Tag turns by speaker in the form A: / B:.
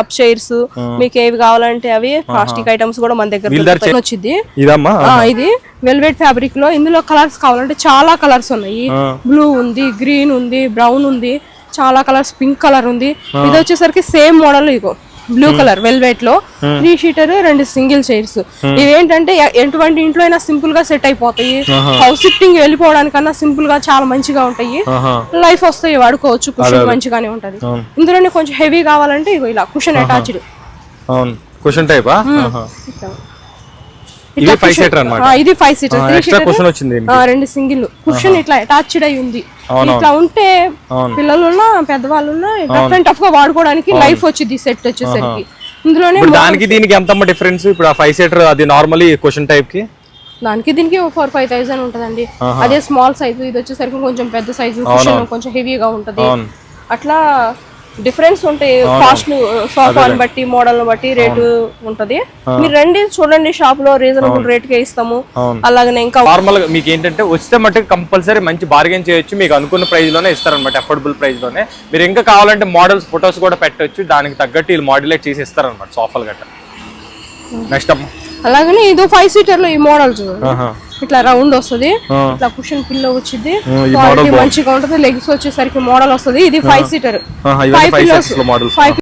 A: Cup chairs మీకు ఏవి కావాలంటే అవి ప్లాస్టిక్ ఐటమ్స్ కూడా మన దగ్గర వచ్చింది. ఇది వెల్వెట్ ఫ్యాబ్రిక్ లో ఇందులో కలర్స్ కావాలంటే చాలా కలర్స్ ఉన్నాయి. బ్లూ ఉంది, గ్రీన్ ఉంది, బ్రౌన్ ఉంది, చాలా కలర్స్, పింక్ కలర్ ఉంది. ఇది వచ్చేసరికి సేమ్ మోడల్ ఇగో బ్లూ కలర్ వెల్వెట్ లో 3 సీటర్ 2 సింగిల్ చైర్స్. ఇవేంటంటే ఎటువంటి ఇంట్లో అయినా సింపుల్ గా సెట్ అయిపోతాయి. హౌస్ షిఫ్టింగ్ వెళ్ళిపోవడానికన్నా సింపుల్ గా చాలా మంచిగా ఉంటాయి. లైఫ్ వస్తాయి, వాడుకోవచ్చు. కుషన్ మంచిగానే ఉంటది. ఇందులోనే కొంచెం హెవీ కావాలంటే ఇగో ఇలా కుషన్ అటాచ్డ్
B: కుషన్ టైప్. ఇది 5 సీటర్ అన్నమాట. ఇది 5 సీటర్ 3 సీటర్ కుషన్ వచ్చింది.
A: 2 సింగిల్ కుషన్ ఇట్లా అటాచ్డ్ అయి ఉంది. ఇట్లా ఉంటే పిల్లలున్నా పెద్దవాళ్ళున్నా డిఫరెంట్ టఫ్ గా వాడుకోవడానికి లైఫ్ వచ్చింది సెట్ వచ్చేసరికి. ఇందులోనే
B: దానికి దీనికి ఎంత డిఫరెన్స్? ఇప్పుడు ఆ 5 సీటర్ అది నార్మల్లీ కుషన్ టైప్ కి
A: దానికి దీనికి 4-5,000 ఉంటదండి. అదే స్మాల్ సైజు, ఇది వచ్చేసరికి కొంచెం పెద్ద సైజు, కుషన్ కొంచెం హెవీగా ఉంటది. అట్లా డిఫరెన్స్ ఉంటాయి. కాస్ట్ సోఫాని బట్టి మోడల్ బట్టి రేటు ఉంటది. మీరు రండి చూడండి, షాప్ లో రీజనబుల్ రేట్ కే ఇస్తాము. అలాగనే ఇంకా
B: నార్మల్ గా మీకు ఏంటంటే వస్తే మట్టుకు కంపల్సరీ మంచి బార్గెన్ చేయొచ్చు. మీకు అనుకున్న ప్రైస్ లోనే ఇస్తారనమాట, అఫోర్డబుల్ ప్రైస్ లోనే. మీరు ఇంకా కావాలంటే మోడల్స్ ఫొటోస్ కూడా పెట్టవచ్చు, దానికి తగ్గట్టు వీళ్ళు మోడ్యులేట్ చేసి ఇస్తారనమాట సోఫాలు గట్రా. నెక్స్ట్ అమ్మ
A: అలాగనే ఇది 5 సీటర్ లో ఈ మోడల్ చూడండి, ఇట్లా రౌండ్ వస్తుంది, ఇట్లా కుషన్ పిల్లో వచ్చింది, క్వాలిటీ మంచిగా ఉంటది. లెగ్స్ వచ్చేసరికి మోడల్ వస్తుంది. ఇది 5 సీటర్ 5 పిల్లోస్ 5